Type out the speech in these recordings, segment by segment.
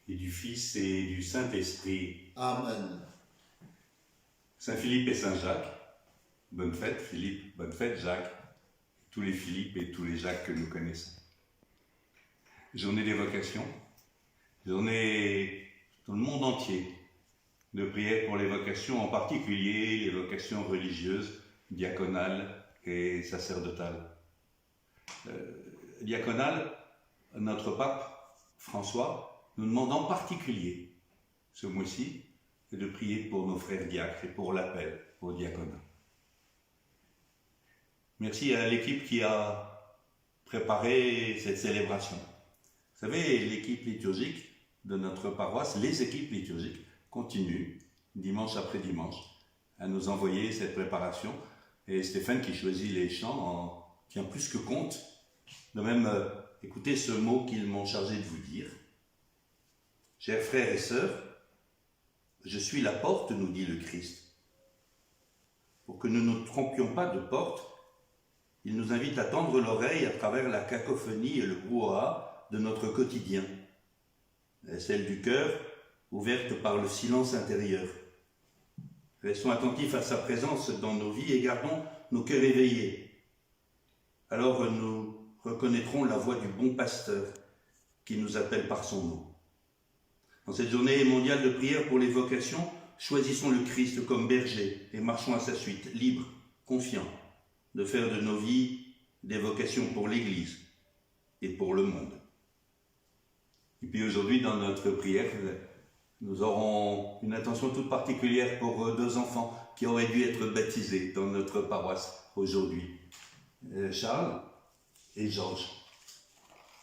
et du Fils et du Saint-Esprit. Amen. Saint Philippe et Saint Jacques, bonne fête Philippe, bonne fête Jacques, tous les Philippe et tous les Jacques que nous connaissons. Journée des vocations, journée dans le monde entier de prière pour les vocations, en particulier les vocations religieuses, diaconales et sacerdotales. Diaconale, notre pape François nous demande en particulier ce mois-ci de prier pour nos frères diacres et pour l'appel au diaconat. Merci à l'équipe qui a préparé cette célébration. Vous savez, l'équipe liturgique de notre paroisse, les équipes liturgiques, continuent dimanche après dimanche à nous envoyer cette préparation. Et Stéphane qui choisit les chants en tient plus que compte. De même, écoutez ce mot qu'ils m'ont chargé de vous dire. Chers frères et sœurs, je suis la porte, nous dit le Christ. Pour que nous ne nous trompions pas de porte, il nous invite à tendre l'oreille à travers la cacophonie et le brouhaha de notre quotidien, celle du cœur, ouverte par le silence intérieur. Restons attentifs à sa présence dans nos vies et gardons nos cœurs éveillés. Alors nous reconnaîtrons la voix du bon pasteur qui nous appelle par son nom. Dans cette journée mondiale de prière pour les vocations, choisissons le Christ comme berger et marchons à sa suite, libres, confiants, de faire de nos vies des vocations pour l'Église et pour le monde. Et puis aujourd'hui, dans notre prière, nous aurons une attention toute particulière pour deux enfants qui auraient dû être baptisés dans notre paroisse aujourd'hui, Charles et Georges.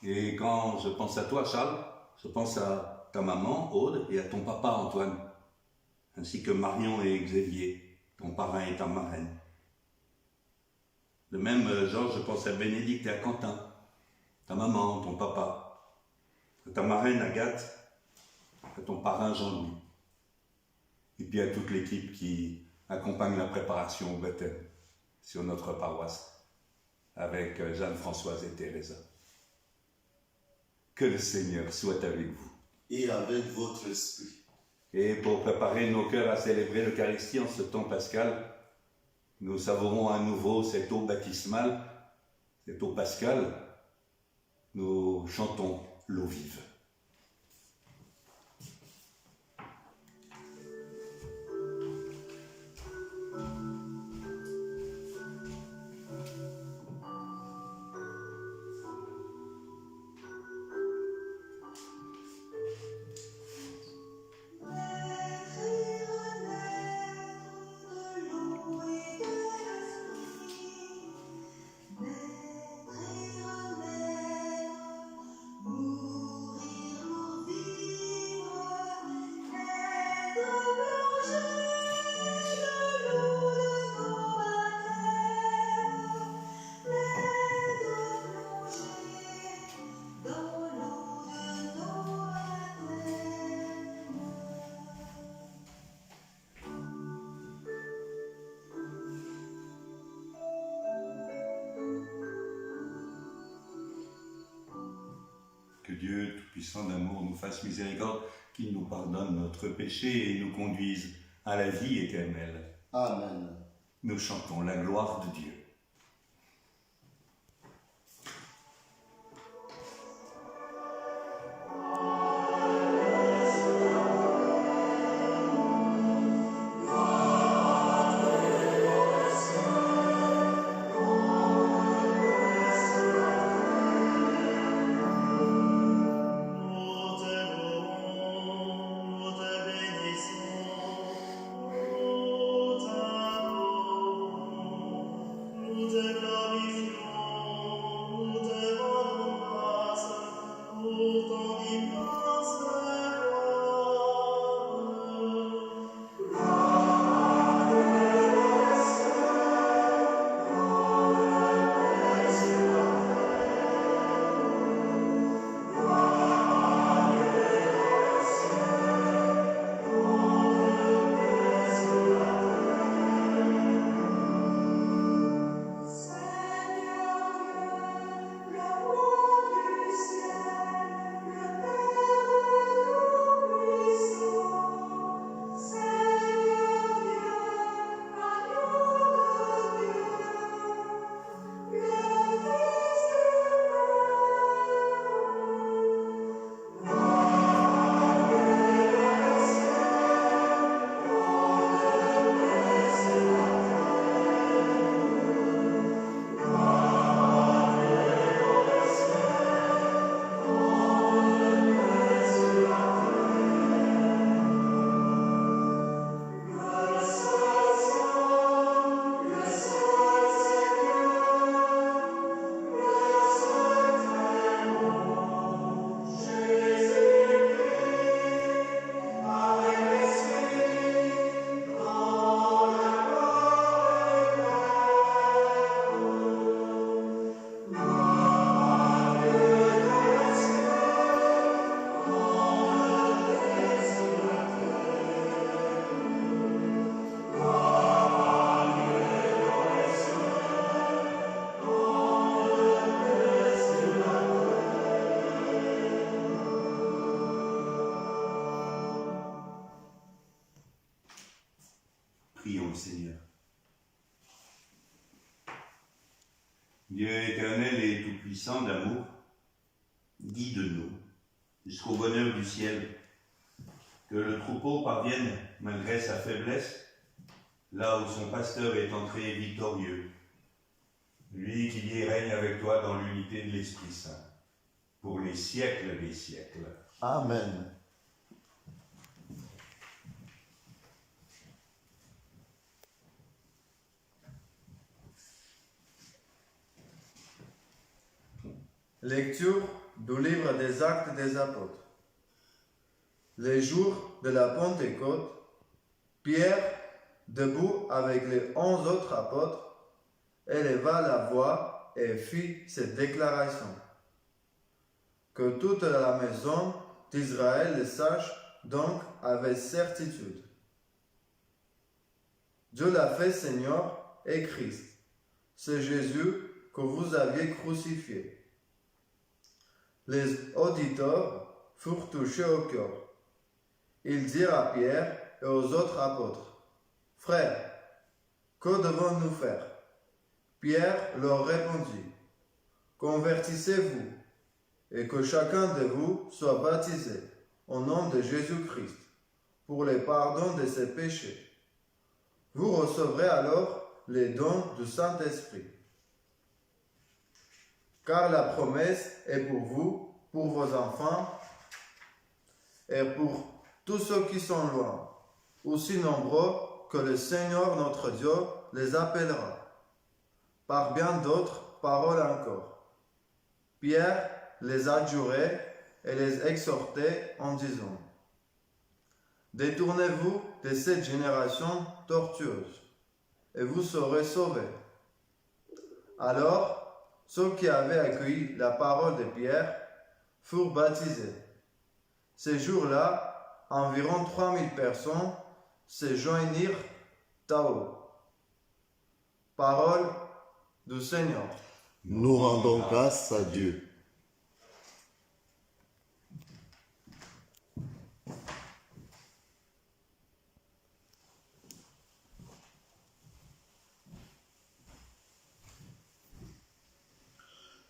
Et quand je pense à toi, Charles, je pense à ta maman, Aude, et à ton papa, Antoine, ainsi que Marion et Xavier, ton parrain et ta marraine. De même, Georges, je pense à Bénédicte et à Quentin, ta maman, ton papa, à ta marraine Agathe, à ton parrain Jean-Louis, et puis à toute l'équipe qui accompagne la préparation au baptême sur notre paroisse, avec Jeanne-Françoise et Teresa. Que le Seigneur soit avec vous. Et avec votre esprit. Et pour préparer nos cœurs à célébrer l'Eucharistie en ce temps pascal, nous savourons à nouveau cette eau baptismale, cette eau pascale. Nous chantons l'eau vive. Que Dieu, tout-puissant d'amour, nous fasse miséricorde, qu'il nous pardonne notre péché et nous conduise à la vie éternelle. Amen. Nous chantons la gloire de Dieu. prions le Seigneur. Dieu éternel et tout-puissant d'amour, guide-nous jusqu'au bonheur du ciel, que le troupeau parvienne, malgré sa faiblesse, là où son pasteur est entré victorieux, lui qui vit et règne avec toi dans l'unité de l'Esprit Saint, pour les siècles des siècles. Amen. Lecture du livre des Actes des Apôtres. Les jours de la Pentecôte, Pierre, debout avec les 11 autres apôtres, éleva la voix et fit cette déclaration. Que toute la maison d'Israël le sache donc avec certitude. Dieu l'a fait Seigneur et Christ. C'est Jésus que vous aviez crucifié. Les auditeurs furent touchés au cœur. Ils dirent à Pierre et aux autres apôtres, « Frères, que devons-nous faire ?» Pierre leur répondit, « Convertissez-vous, et que chacun de vous soit baptisé au nom de Jésus-Christ, pour le pardon de ses péchés. Vous recevrez alors les dons du Saint-Esprit. Car la promesse est pour vous, pour vos enfants, et pour tous ceux qui sont loin, aussi nombreux que le Seigneur notre Dieu les appellera. Par bien d'autres paroles encore. Pierre les adjurait et les exhortait en disant, « Détournez-vous de cette génération tortueuse, et vous serez sauvés. » Alors, ceux qui avaient accueilli la parole de Pierre furent baptisés. Ces jours-là, environ 3000 personnes se joignirent à eux. Parole du Seigneur. Nous rendons grâce à Dieu.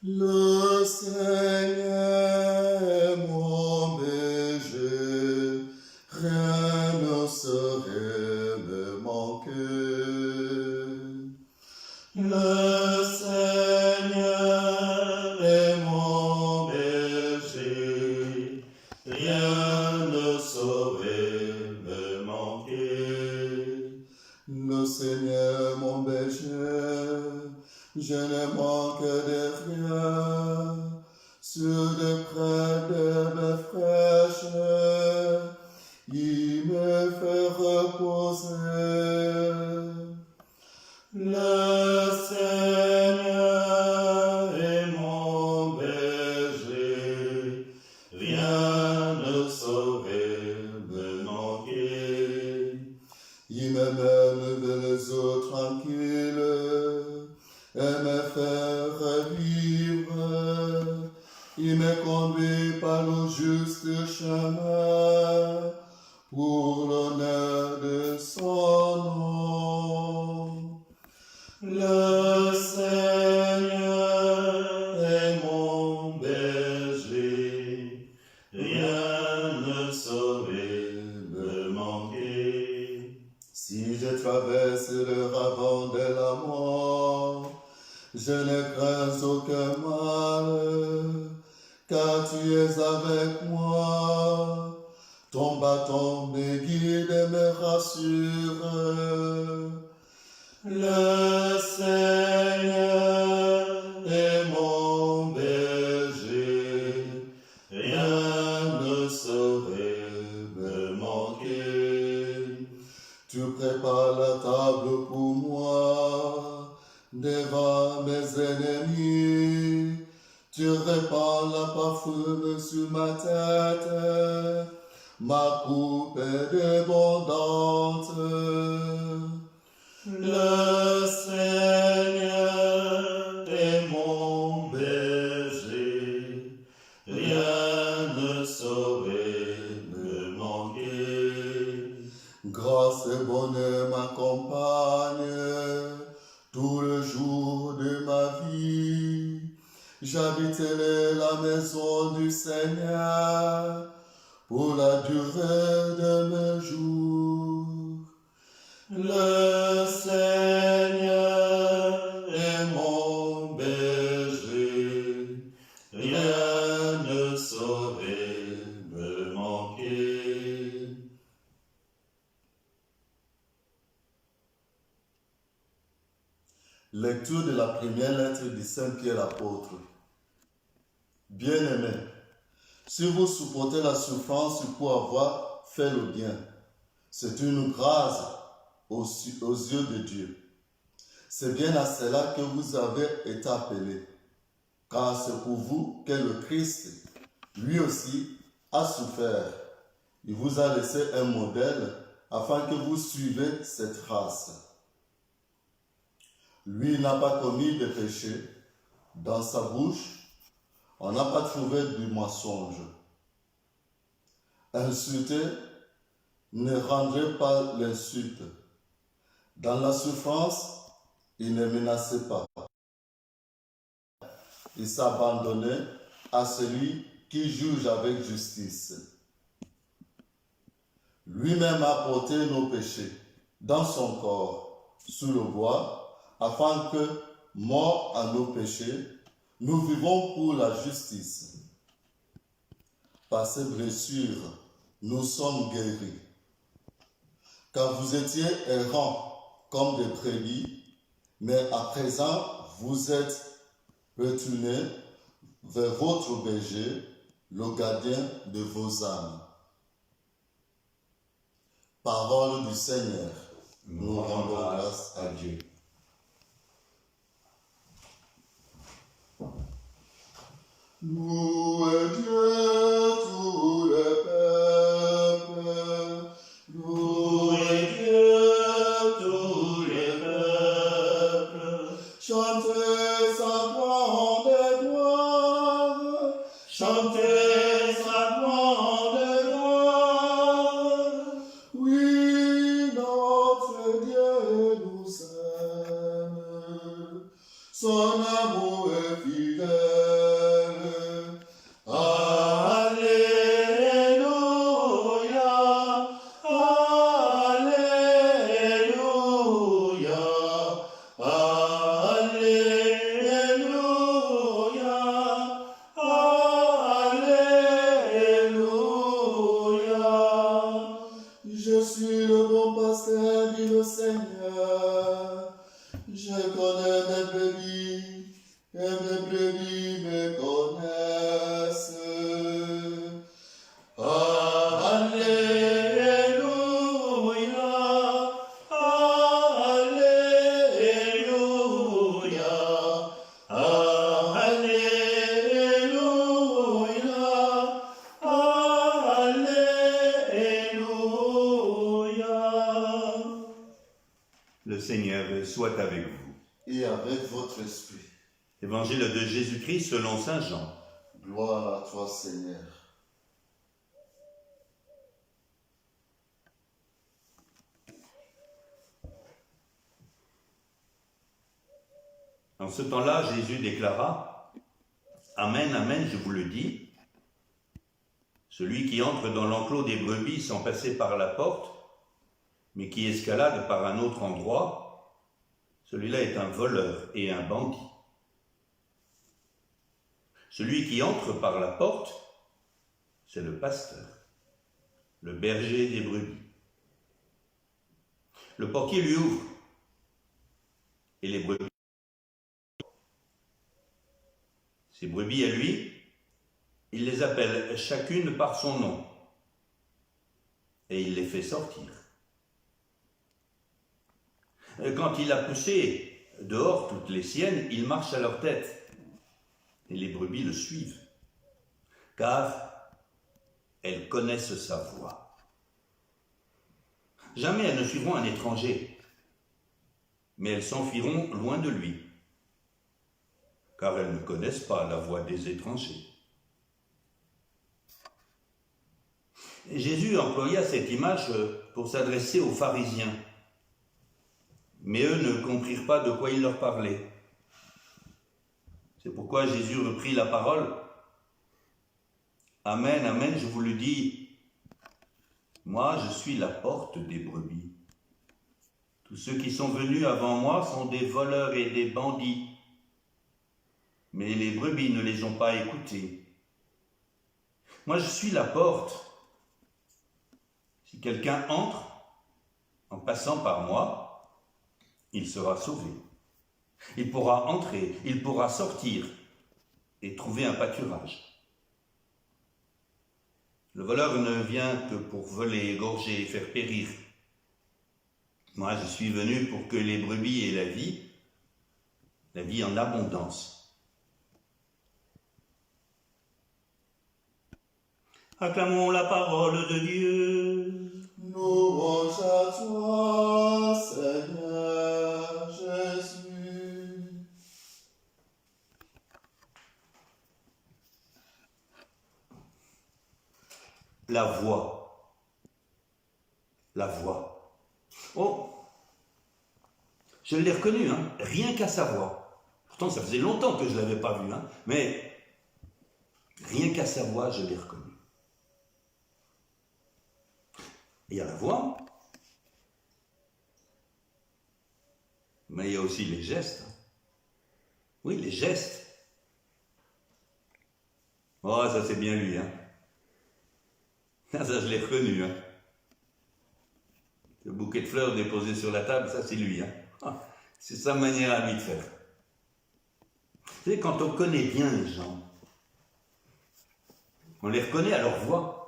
Le Seigneur est mon berger, rien ne saurait me manquer. Le Seigneur est mon berger, rien ne saurait me manquer. Le Seigneur est mon berger, je ne manque de rien, sur de près d'herbes fraîches, il me fait reposer. Le Seigneur est mon berger, rien ne saurait me manquer. Il me mène vers les eaux tranquilles, et me fait revivre. Il me conduit par le juste chemin, pour l'honneur de son nom. Le Seigneur est mon berger, rien ne saurait me manquer. Si je traverse le ravin de la mort, je ne crains aucun mal, car tu es avec moi. Ton bâton me guide et me rassure. Le Seigneur est mon berger, rien ne saurait me manquer. Tu prépares la table pour moi, devant mes ennemis, tu répands la parfume sur ma tête, ma coupe est débordante. Le Seigneur est mon berger, rien ne saurait me manquer. grâce et bonheur m'accompagnent tout le jour de ma vie. J'habiterai la maison du Seigneur pour la durée de mes jours. Le Seigneur est mon berger, rien ne saurait me manquer. Lecture de la première lettre de Saint Pierre l'apôtre. Bien-aimés, si vous supportez la souffrance pour avoir fait le bien, c'est une grâce aux yeux de Dieu. C'est bien à cela que vous avez été appelés, car c'est pour vous que le Christ, lui aussi, a souffert. Il vous a laissé un modèle afin que vous suiviez cette race. Lui n'a pas commis de péché. Dans sa bouche, on n'a pas trouvé du mensonge. Insulter ne rendrait pas l'insulte. Dans la souffrance, il ne menaçait pas. Il s'abandonnait à celui qui juge avec justice. Lui-même a porté nos péchés dans son corps, sous le bois, afin que, morts à nos péchés, nous vivons pour la justice. Par ces blessures, nous sommes guéris. Car vous étiez errants comme des brebis, mais à présent, vous êtes retournés vers votre berger, le gardien de vos âmes. Parole du Seigneur. Nous rendons grâce à Dieu. Louez Dieu tous les peuples, louez Dieu tous les peuples, chantez sa grande gloire, chantez sa grande gloire. Oui, notre Dieu nous aime, son amour est fidèle. Je suis le bon pasteur, dit le Seigneur. Je connais mes brebis, et mes brebis me connaissent. Alléluia, Alléluia, Alléluia. Le Seigneur soit avec vous. Et avec votre esprit. Évangile de Jésus-Christ selon saint Jean. Gloire à toi, Seigneur. En ce temps-là, Jésus déclara « Amen, amen, je vous le dis, celui qui entre dans l'enclos des brebis sans passer par la porte, mais qui escalade par un autre endroit, celui-là est un voleur et un bandit. Celui qui entre par la porte, c'est le pasteur, le berger des brebis. Le portier lui ouvre, et les brebis. Ces brebis à lui, il les appelle chacune par son nom, et il les fait sortir. Quand il a poussé dehors toutes les siennes, il marche à leur tête, et les brebis le suivent, car elles connaissent sa voix. Jamais elles ne suivront un étranger, mais elles s'enfuiront loin de lui, car elles ne connaissent pas la voix des étrangers. Jésus employa cette image pour s'adresser aux pharisiens. Mais eux ne comprirent pas de quoi il leur parlait. C'est pourquoi Jésus reprit la parole. Amen, amen, je vous le dis, moi je suis la porte des brebis. Tous ceux qui sont venus avant moi sont des voleurs et des bandits. Mais les brebis ne les ont pas écoutés. Moi je suis la porte. Si quelqu'un entre en passant par moi, il sera sauvé. Il pourra entrer, il pourra sortir et trouver un pâturage. Le voleur ne vient que pour voler, égorger et faire périr. Moi, je suis venu pour que les brebis aient la vie en abondance. Acclamons la parole de Dieu. Louange à toi, Seigneur Jésus. La voix. La voix. Oh, je l'ai reconnu, hein, rien qu'à sa voix. Pourtant, ça faisait longtemps que je ne l'avais pas vu, hein, mais rien qu'à sa voix, je l'ai reconnu. Il y a la voix, mais il y a aussi les gestes. Oui, les gestes. Oh, ça c'est bien lui, hein. Ça, je l'ai reconnu, hein. Le bouquet de fleurs déposé sur la table, ça c'est lui, hein. Ah, c'est sa manière à lui de faire. Vous savez, quand on connaît bien les gens, on les reconnaît à leur voix,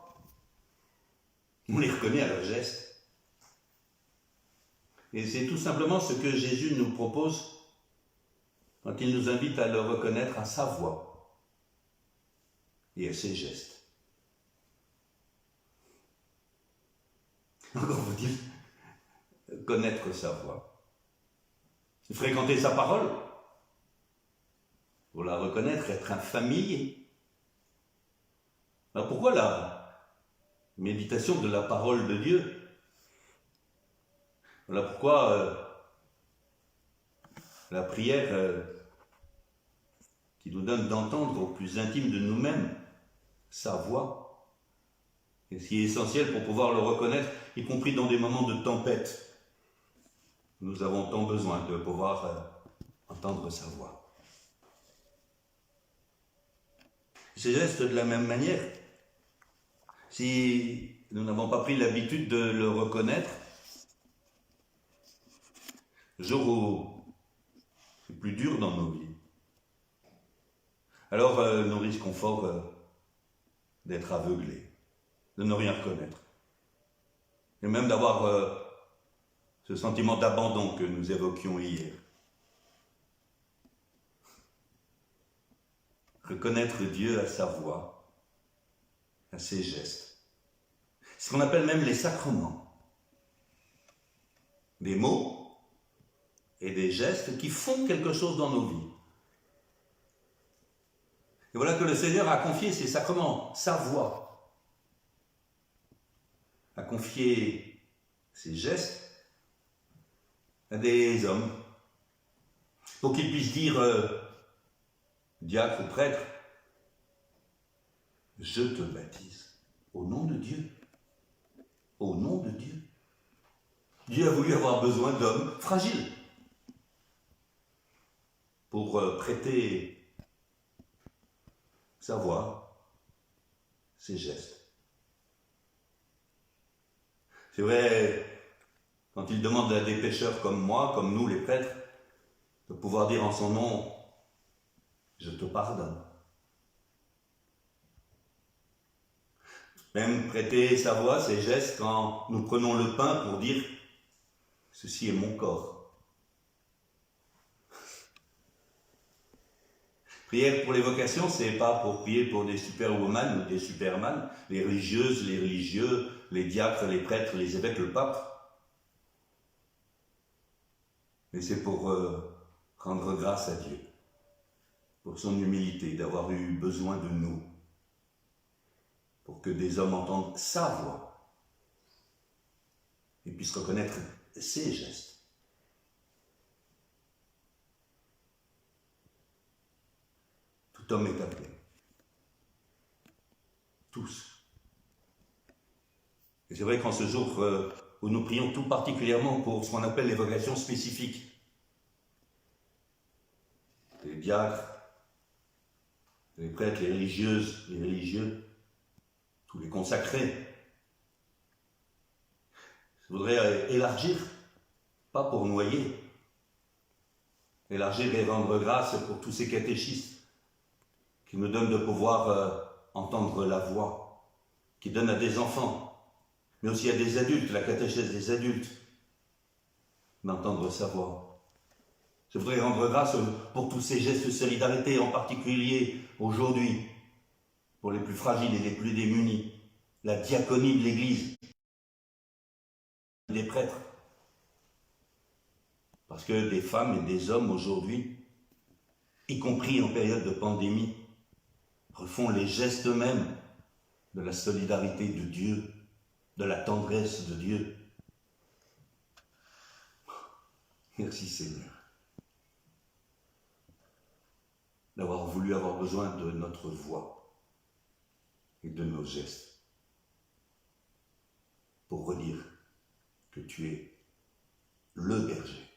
on les reconnaît à leurs gestes. Et c'est tout simplement ce que Jésus nous propose quand il nous invite à le reconnaître à sa voix et à ses gestes. Encore faut-il connaître sa voix, fréquenter sa parole, pour la reconnaître, être un familier. Alors pourquoi la méditation de la parole de Dieu? Voilà pourquoi la prière qui nous donne d'entendre au plus intime de nous-mêmes sa voix, et ce qui est essentiel pour pouvoir le reconnaître, y compris dans des moments de tempête. Nous avons tant besoin de pouvoir entendre sa voix. Ces gestes, de la même manière, si nous n'avons pas pris l'habitude de le reconnaître, le jour où c'est plus dur dans nos vies, alors nous risquons fort d'être aveuglés, de ne rien reconnaître, et même d'avoir ce sentiment d'abandon que nous évoquions hier. Reconnaître Dieu à sa voix, à ses gestes. Ce qu'on appelle même les sacrements. Des mots et des gestes qui font quelque chose dans nos vies. Et voilà que le Seigneur a confié ces sacrements, sa voix, a confié ses gestes à des hommes pour qu'ils puissent dire, diacre ou prêtre, je te baptise au nom de Dieu. Au nom de Dieu. Dieu a voulu avoir besoin d'hommes fragiles pour prêter sa voix, ses gestes. C'est vrai, quand il demande à des pécheurs comme moi, comme nous les prêtres, de pouvoir dire en son nom, je te pardonne. Même prêter sa voix, ses gestes, quand nous prenons le pain pour dire, ceci est mon corps. Prière pour les vocations, c'est pas pour prier pour des superwoman ou des superman, les religieuses, les religieux, les diacres, les prêtres, les évêques, le pape. Mais c'est pour rendre grâce à Dieu, pour son humilité, d'avoir eu besoin de nous, pour que des hommes entendent sa voix et puisse reconnaître ses gestes. Tout homme est appelé. Tous. Et c'est vrai qu'en ce jour où nous prions tout particulièrement pour ce qu'on appelle les vocations spécifiques, les diacres, les prêtres, les religieuses, les religieux, tous les consacrés, je voudrais élargir, pas pour noyer, élargir et rendre grâce pour tous ces catéchistes qui nous donnent de pouvoir entendre la voix, qui donnent à des enfants, mais aussi à des adultes, la catéchèse des adultes, d'entendre sa voix. Je voudrais rendre grâce pour tous ces gestes de solidarité, en particulier aujourd'hui, pour les plus fragiles et les plus démunis, la diaconie de l'Église, des prêtres. Parce que des femmes et des hommes aujourd'hui, y compris en période de pandémie, refont les gestes mêmes de la solidarité de Dieu, de la tendresse de Dieu. Merci Seigneur d'avoir voulu avoir besoin de notre voix et de nos gestes pour redire que tu es le berger.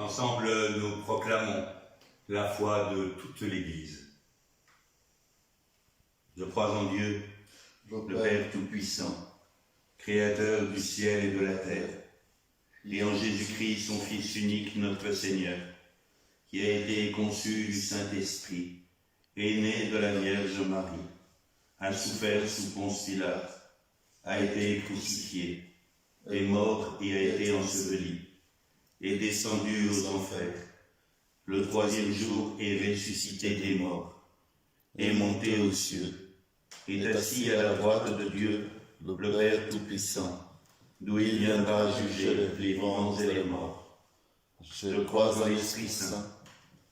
Ensemble, nous proclamons la foi de toute l'Église. Je crois en Dieu, le Père Tout-Puissant, Créateur du ciel et de la terre, et en Jésus-Christ, son Fils unique, notre Seigneur, qui a été conçu du Saint-Esprit, est né de la Vierge Marie, a souffert sous Ponce Pilate, a été crucifié, est mort et a été enseveli, est descendu aux enfers, le troisième jour est ressuscité des morts, est monté aux cieux, est assis à la droite de Dieu, le Père Tout-Puissant, d'où il viendra juger les vivants et les morts. Je crois en l'Esprit Saint,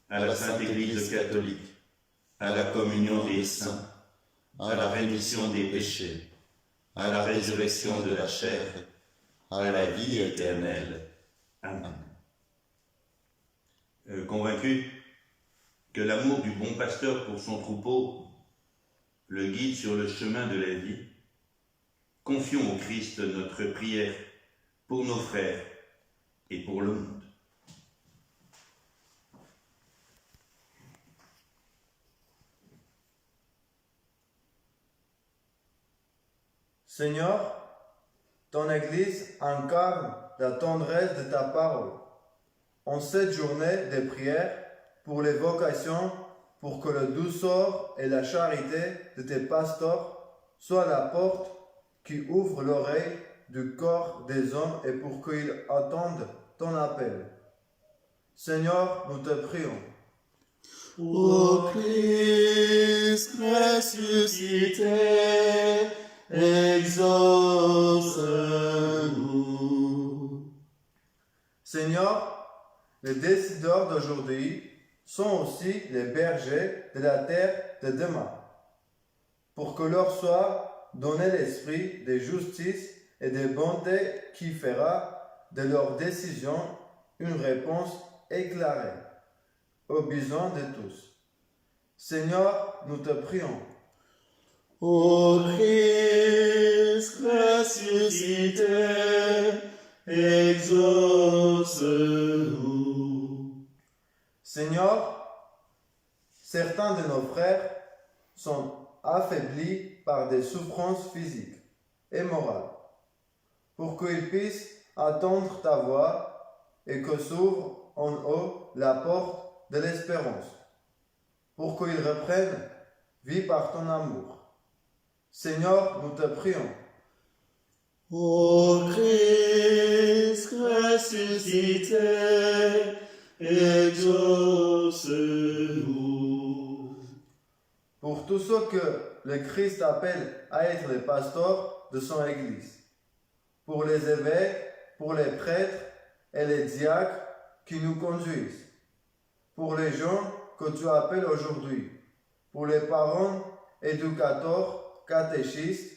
à la Sainte Église catholique, à la communion des saints, à la rémission des péchés, à la résurrection de la chair, à la vie éternelle. Amen. Convaincu que l'amour du bon pasteur pour son troupeau le guide sur le chemin de la vie, confions au Christ notre prière pour nos frères et pour le monde. Seigneur, ton Église incarne la tendresse de ta parole. En cette journée de prière pour les vocations, pour que la douceur et la charité de tes pasteurs soient la porte qui ouvre l'oreille du corps des hommes et pour qu'ils attendent ton appel. Seigneur, nous te prions. Ô Christ ressuscité, exauce-nous. Seigneur, les décideurs d'aujourd'hui sont aussi les bergers de la terre de demain. pour que leur soit donné l'esprit de justice et de bonté qui fera de leurs décisions une réponse éclairée aux besoins de tous. Seigneur, nous te prions. Ô Christ ressuscité, exauce-nous. Seigneur, certains de nos frères sont affaiblis par des souffrances physiques et morales, pour qu'ils puissent attendre ta voix et que s'ouvre en eux la porte de l'espérance, pour qu'ils reprennent vie par ton amour. Seigneur, nous te prions. Ô Christ ressuscité, exauce-nous. Pour tous ceux que le Christ appelle à être les pasteurs de son Église, pour les évêques, pour les prêtres et les diacres qui nous conduisent, pour les gens que tu appelles aujourd'hui, pour les parents, éducateurs, catéchistes,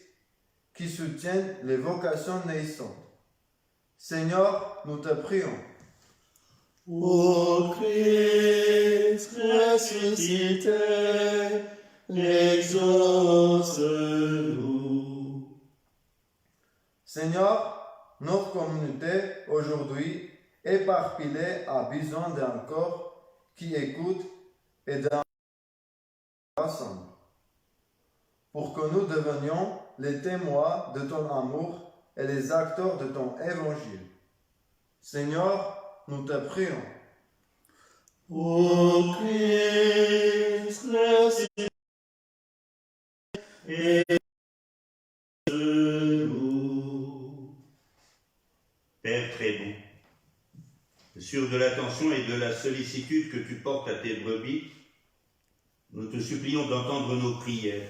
qui soutiennent les vocations naissantes. Seigneur, nous te prions. Ô Christ ressuscité, exauce-nous. Seigneur, notre communauté aujourd'hui éparpillée a besoin d'un corps qui écoute et d'un rassemble, pour que nous devenions les témoins de ton amour et les acteurs de ton évangile. Seigneur, nous te prions. Ô Christ ressuscité, exauce-nous. Père très bon, sûr de l'attention et de la sollicitude que tu portes à tes brebis, nous te supplions d'entendre nos prières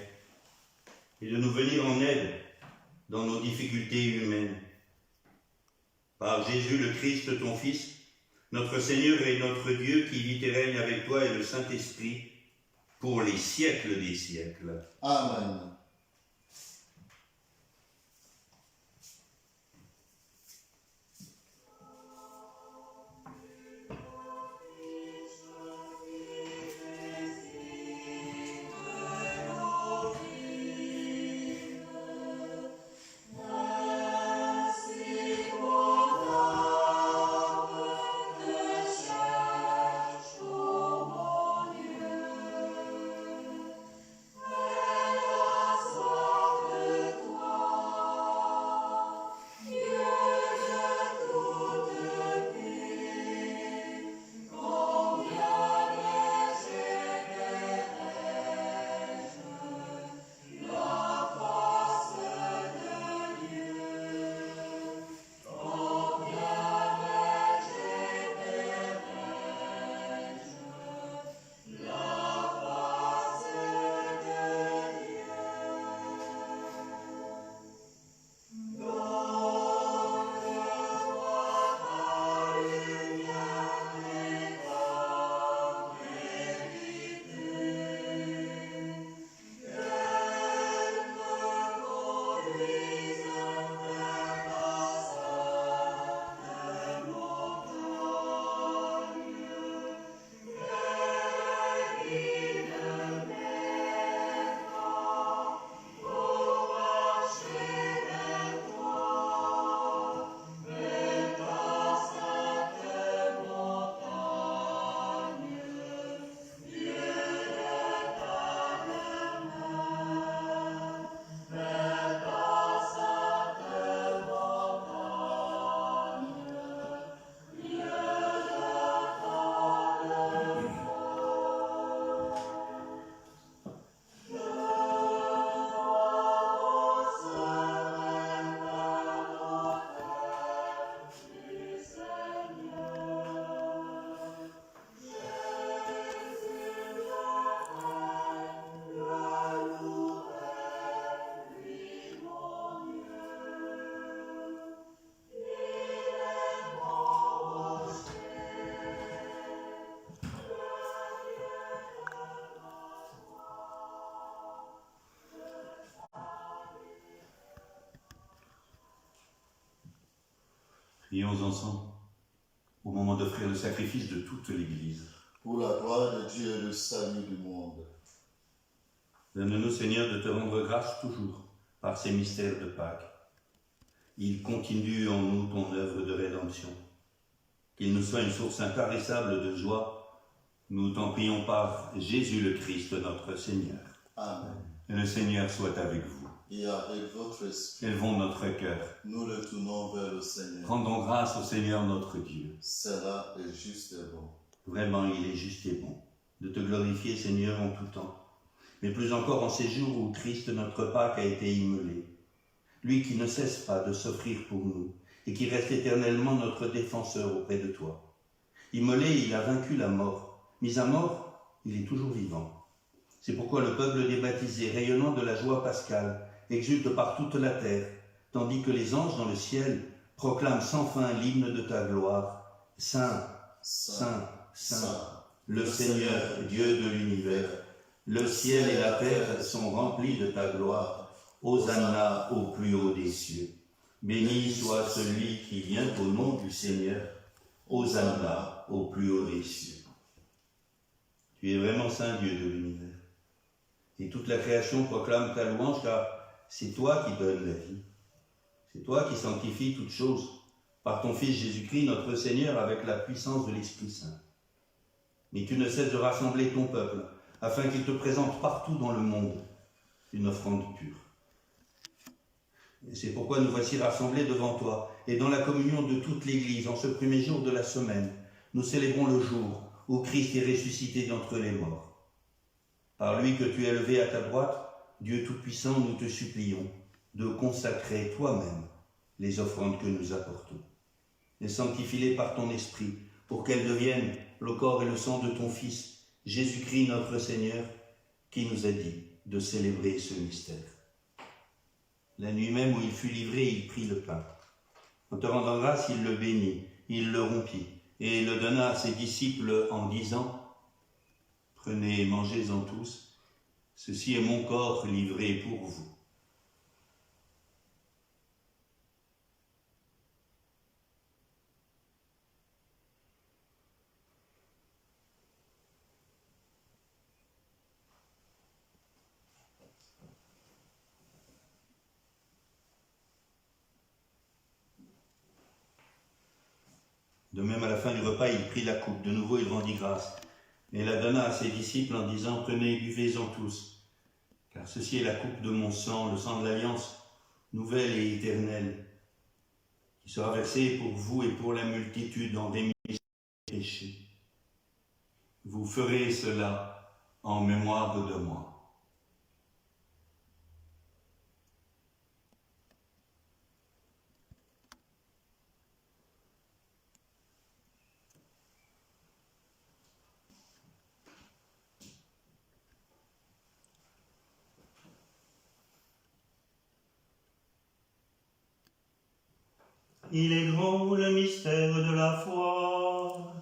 et de nous venir en aide dans nos difficultés humaines. Par Jésus le Christ, ton Fils, notre Seigneur et notre Dieu, qui vit et règne avec toi et le Saint-Esprit, pour les siècles des siècles. Amen. Prions ensemble au moment d'offrir le sacrifice de toute l'Église. Pour la gloire de Dieu et le salut du monde. Donne-nous, Seigneur, de te rendre grâce toujours par ces mystères de Pâques. Il continue en nous ton œuvre de rédemption. Qu'il nous soit une source intarissable de joie. Nous t'en prions par Jésus le Christ, notre Seigneur. Amen. Et le Seigneur soit avec vous. Et avec votre esprit, Élevons notre cœur. nous le tournons vers le Seigneur. Rendons grâce au Seigneur notre Dieu. Cela est juste et bon. Vraiment, il est juste et bon de te glorifier, Seigneur, en tout temps. Mais plus encore en ces jours où Christ, notre Pâque, a été immolé. Lui qui ne cesse pas de s'offrir pour nous et qui reste éternellement notre défenseur auprès de toi. Immolé, il a vaincu la mort. Mis à mort, il est toujours vivant. C'est pourquoi le peuple des baptisés, rayonnant de la joie pascale, exulte par toute la terre, tandis que les anges dans le ciel proclament sans fin l'hymne de ta gloire. Saint, Saint, Saint, le Seigneur, Dieu de l'univers, le ciel et la terre sont remplis de ta gloire. Hosanna au plus haut des cieux. Béni soit celui qui vient au nom du Seigneur. Hosanna au plus haut des cieux. Tu es vraiment Saint Dieu de l'univers. Et toute la création proclame ta louange, car c'est toi qui donnes la vie. C'est toi qui sanctifies toutes choses par ton Fils Jésus-Christ, notre Seigneur, avec la puissance de l'Esprit Saint. Mais tu ne cesses de rassembler ton peuple, afin qu'il te présente partout dans le monde une offrande pure. Et c'est pourquoi nous voici rassemblés devant toi, et dans la communion de toute l'Église, en ce premier jour de la semaine, nous célébrons le jour où Christ est ressuscité d'entre les morts. Par lui que tu es élevé à ta droite, Dieu Tout-Puissant, nous te supplions de consacrer toi-même les offrandes que nous apportons. Et sanctifie-les par ton Esprit, pour qu'elles deviennent le corps et le sang de ton Fils, Jésus-Christ notre Seigneur, qui nous a dit de célébrer ce mystère. La nuit même où il fut livré, il prit le pain. En te rendant grâce, il le bénit, il le rompit, et le donna à ses disciples en disant : « Prenez et mangez-en tous, ceci est mon corps livré pour vous. » De même, à la fin du repas, il prit la coupe. De nouveau, il rendit grâce et la donna à ses disciples en disant : « Prenez et buvez-en tous, car ceci est la coupe de mon sang, le sang de l'alliance nouvelle et éternelle, qui sera versée pour vous et pour la multitude en rémission des péchés. Vous ferez cela en mémoire de moi. » Il est grand le mystère de la foi.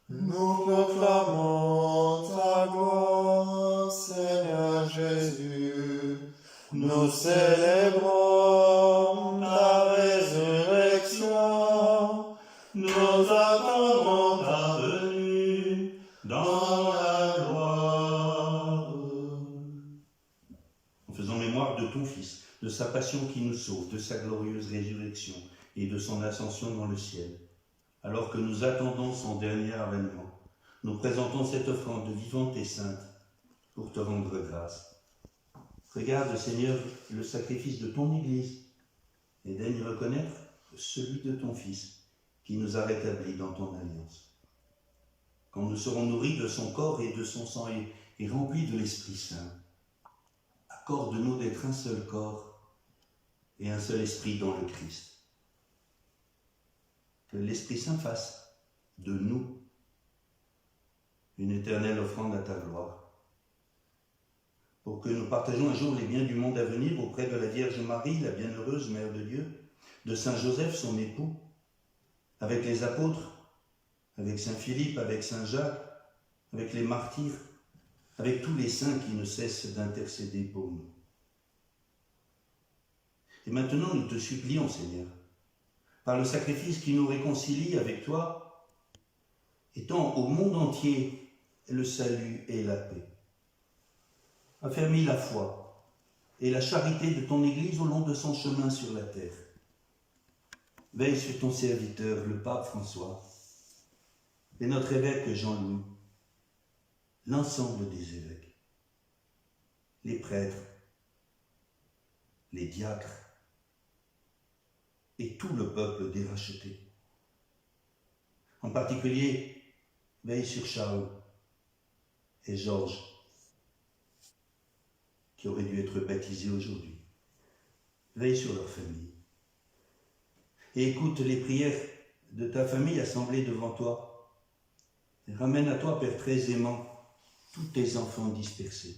Nous proclamons ta gloire, Seigneur Jésus. Nous célébrons ta résurrection. Nous attendons ta venue dans la gloire. En faisant mémoire de ton Fils, de sa passion qui nous sauve, de sa glorieuse résurrection et de son ascension dans le ciel, alors que nous attendons son dernier avènement, nous présentons cette offrande vivante et sainte pour te rendre grâce. Regarde, Seigneur, le sacrifice de ton Église et daigne reconnaître celui de ton Fils qui nous a rétablis dans ton alliance. Quand nous serons nourris de son corps et de son sang et remplis de l'Esprit Saint, accorde-nous d'être un seul corps et un seul esprit dans le Christ. Que l'Esprit Saint fasse de nous une éternelle offrande à ta gloire, pour que nous partageons un jour les biens du monde à venir auprès de la Vierge Marie, la bienheureuse Mère de Dieu, de Saint Joseph, son époux, avec les apôtres, avec Saint Philippe, avec Saint Jacques, avec les martyrs, avec tous les saints qui ne cessent d'intercéder pour nous. Et maintenant, nous te supplions, Seigneur, par le sacrifice qui nous réconcilie avec toi, étends au monde entier le salut et la paix. Affermis la foi et la charité de ton Église au long de son chemin sur la terre. Veille sur ton serviteur, le pape François, et notre évêque Jean-Louis, l'ensemble des évêques, les prêtres, les diacres et tout le peuple des rachetés. En particulier, veille sur Charles et Georges, qui auraient dû être baptisés aujourd'hui. Veille sur leur famille. Et écoute les prières de ta famille assemblée devant toi. Et ramène à toi, Père très aimant, tous tes enfants dispersés.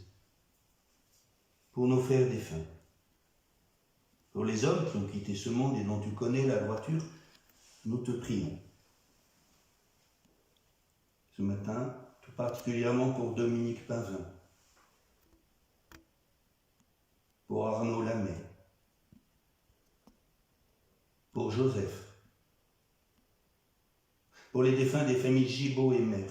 Pour nos frères défunts. Pour les hommes qui ont quitté ce monde et dont tu connais la droiture, nous te prions. Ce matin, tout particulièrement pour Dominique Pavin, pour Arnaud Lamay, pour Joseph, pour les défunts des familles Gibault et Mère,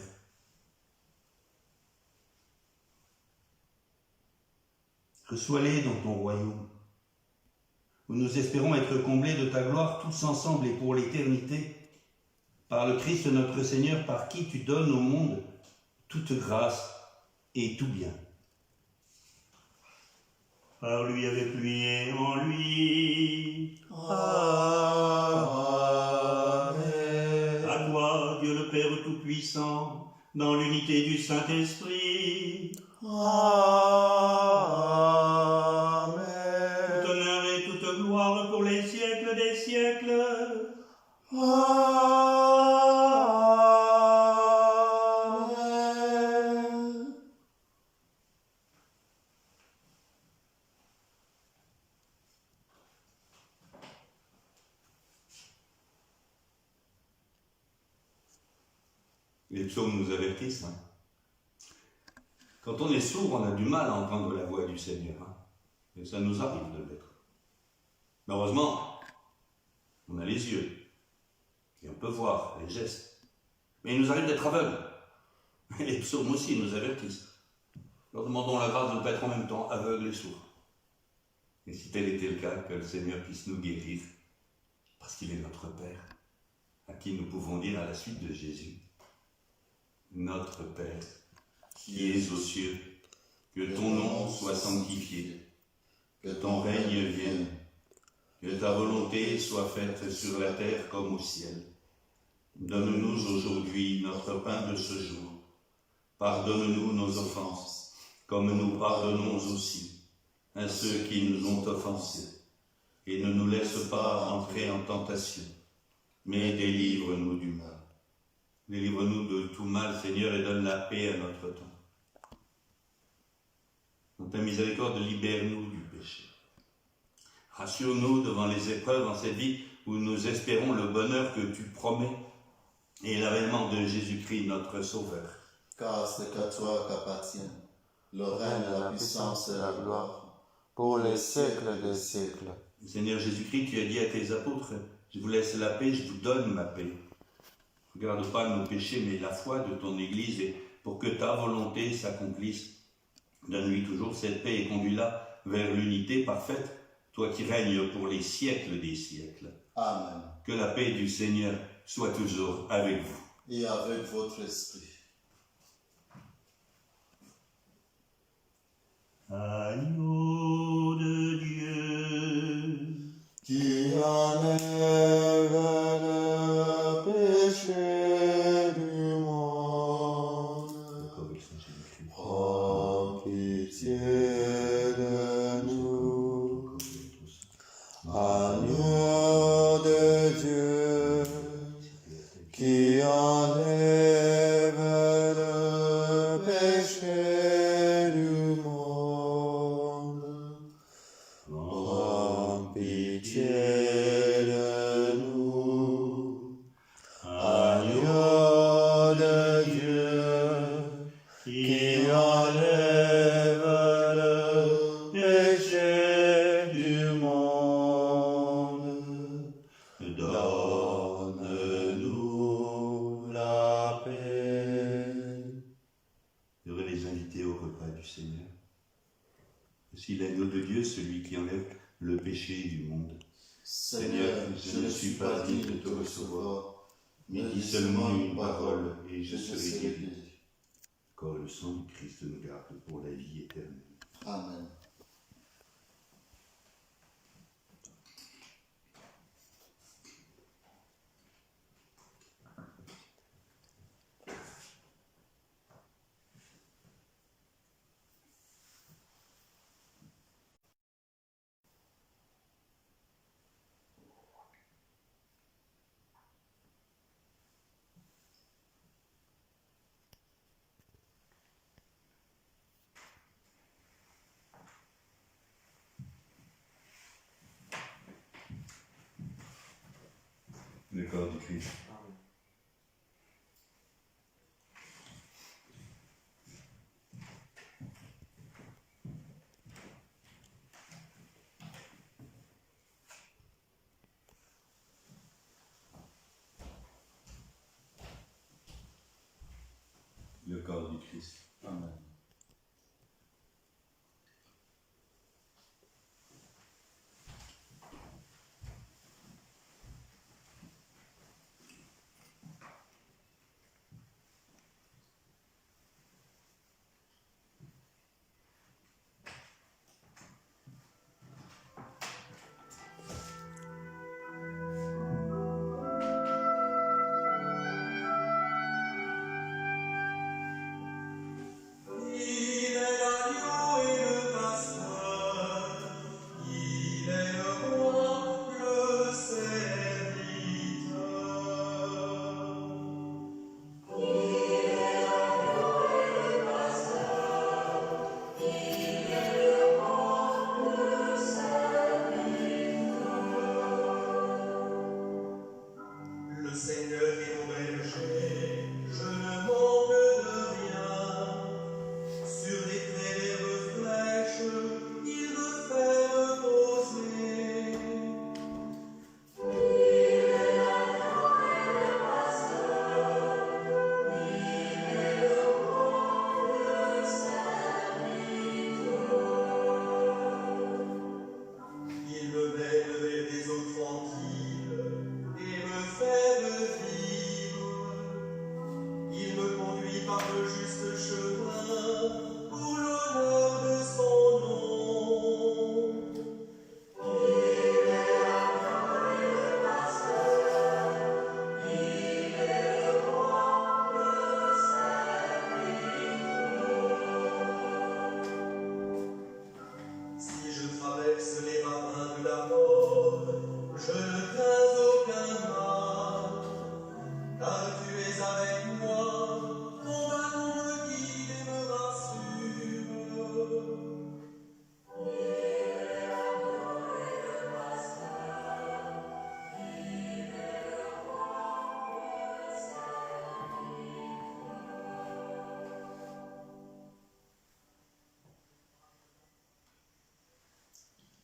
reçois-les dans ton royaume, où nous espérons être comblés de ta gloire tous ensemble et pour l'éternité, par le Christ notre Seigneur, par qui tu donnes au monde toute grâce et tout bien. Par lui, avec lui et en lui. Amen. À toi, Dieu le Père Tout-Puissant, dans l'unité du Saint-Esprit, Amen. tout honneur et toute gloire pour les siècles des siècles. Amen. Les psaumes nous avertissent. Quand on est sourd, on a du mal à entendre la voix du Seigneur. Et ça nous arrive de l'être. Mais heureusement, on a les yeux. Et on peut voir les gestes. Mais il nous arrive d'être aveugles. Et les psaumes aussi nous avertissent. Leur demandons la grâce de ne pas être en même temps aveugles et sourds. Et si tel était le cas, que le Seigneur puisse nous guérir, parce qu'il est notre Père, à qui nous pouvons dire à la suite de Jésus, notre Père, qui es aux cieux, que ton nom soit sanctifié, que ton règne vienne, que ta volonté soit faite sur la terre comme au ciel. Donne-nous aujourd'hui notre pain de ce jour. Pardonne-nous nos offenses, comme nous pardonnons aussi à ceux qui nous ont offensés. Et ne nous laisse pas entrer en tentation, mais délivre-nous du mal. Délivre-nous de tout mal, Seigneur, et donne la paix à notre temps. Dans ta miséricorde, libère-nous du péché. Rassure-nous devant les épreuves en cette vie où nous espérons le bonheur que tu promets et l'avènement de Jésus-Christ, notre Sauveur. Car c'est qu'à toi qu'appartiennent le règne, la puissance et la gloire, pour les siècles des siècles. Seigneur Jésus-Christ, tu as dit à tes apôtres, je vous laisse la paix, je vous donne ma paix. Ne regarde pas nos péchés, mais la foi de ton Église, et pour que ta volonté s'accomplisse. Donne-lui toujours cette paix et conduis-la vers l'unité parfaite, toi qui règnes pour les siècles des siècles. Amen. Que la paix du Seigneur soit toujours avec vous. Et avec votre esprit. Agneau de Dieu, Qui enlève le péché du monde, prends pitié de nous. Agneau de Dieu, qui enlève le péché du monde, prends pitié de nous. Agneau de Dieu, qui enlève le Voici l'agneau de Dieu, celui qui enlève le péché du monde. Seigneur, je ne suis pas digne de te recevoir, mais dis seulement une parole et je serai guéri. Corps le sang du Christ nous garde pour la vie éternelle. Amen. Le corps du Christ. Le corps du Christ. Amen.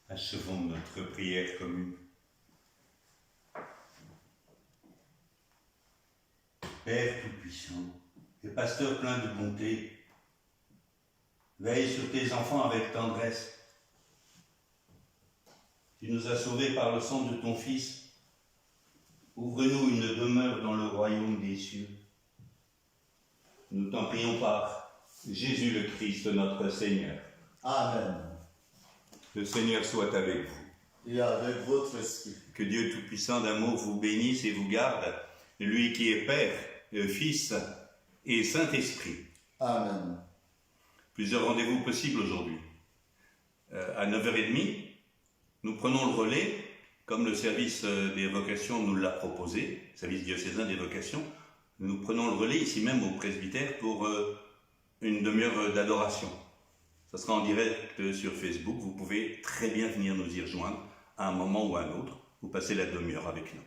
Achevons notre prière commune. Père Tout-Puissant et Pasteur plein de bonté, veille sur tes enfants avec tendresse. Tu nous as sauvés par le sang de ton Fils. Ouvre-nous une demeure dans le royaume des cieux. Nous t'en prions par Jésus le Christ, notre Seigneur. Amen. Le Seigneur soit avec vous. Et avec votre esprit. Que Dieu Tout-Puissant d'amour vous bénisse et vous garde, lui qui est Père, Fils et Saint-Esprit. Amen. Plusieurs rendez-vous possibles aujourd'hui. À 9h30, nous prenons le relais, comme le service des vocations nous l'a proposé, service diocésain des vocations. Nous prenons le relais ici même au presbytère pour une demi-heure d'adoration. Ça sera en direct sur Facebook. Vous pouvez très bien venir nous y rejoindre à un moment ou à un autre. Vous passez la demi-heure avec nous.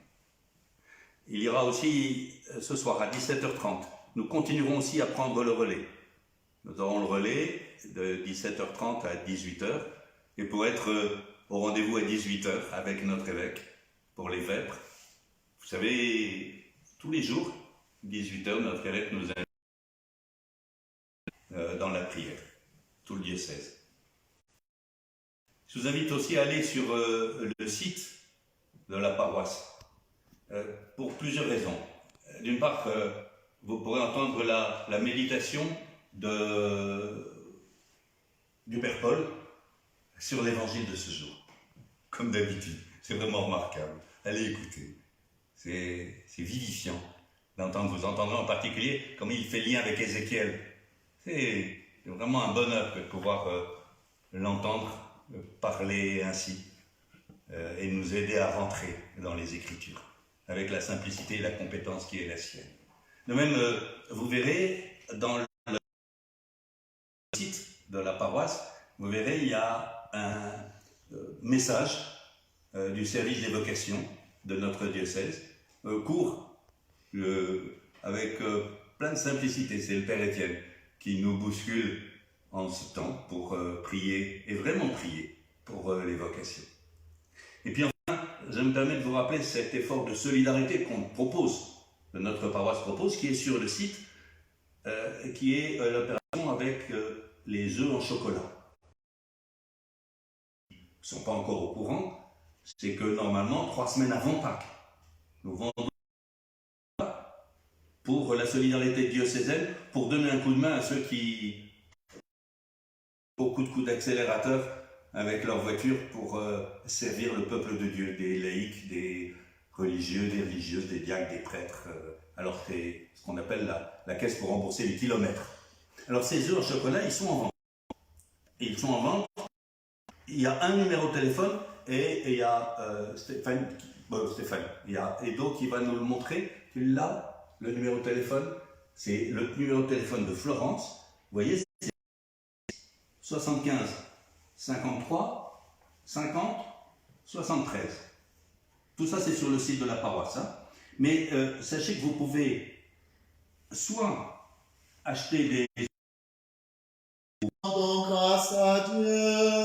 Il y aura aussi ce soir à 17h30. Nous continuerons aussi à prendre le relais. Nous aurons le relais de 17h30 à 18h. Et pour être au rendez-vous à 18h avec notre évêque pour les vêpres, vous savez, tous les jours, 18h, notre évêque nous invite dans la prière, tout le diocèse. Je vous invite aussi à aller sur le site de la paroisse, pour plusieurs raisons. D'une part, vous pourrez entendre la méditation du Père Paul sur l'évangile de ce jour. Comme d'habitude, c'est vraiment remarquable. Allez écouter, c'est vivifiant d'entendre. Vous entendrez en particulier comment il fait lien avec Ézéchiel. C'est vraiment un bonheur de pouvoir l'entendre parler ainsi et nous aider à rentrer dans les Écritures avec la simplicité et la compétence qui est la sienne. De même, vous verrez dans le site de la paroisse, vous verrez, il y a un message du service des vocations de notre diocèse, court, avec plein de simplicité. C'est le Père Étienne qui nous bouscule en ce temps pour prier, et vraiment prier, pour les vocations. Et puis enfin, je me permets de vous rappeler cet effort de solidarité qu'on propose, que notre paroisse propose, qui est sur le site, qui est l'opération avec les œufs en chocolat. Ils ne sont pas encore au courant, c'est que normalement, 3 semaines avant Pâques, nous vendons pour la solidarité diocésaine, pour donner un coup de main à ceux qui beaucoup de coups d'accélérateur avec leur voiture pour servir le peuple de Dieu, des laïcs, des religieux, des religieuses, des diacres, des prêtres. Alors c'est ce qu'on appelle la caisse pour rembourser les kilomètres. Alors ces œufs en chocolat, ils sont en vente. Et ils sont en vente. Il y a un numéro de téléphone et il y a Stéphane, il y a Edo qui va nous le montrer. Là, le numéro de téléphone, c'est le numéro de téléphone de Florence. Vous voyez, c'est 75 53 50 73. Tout ça, c'est sur le site de la paroisse. Hein. Mais sachez que vous pouvez soit acheter des... Rendons grâce à Dieu.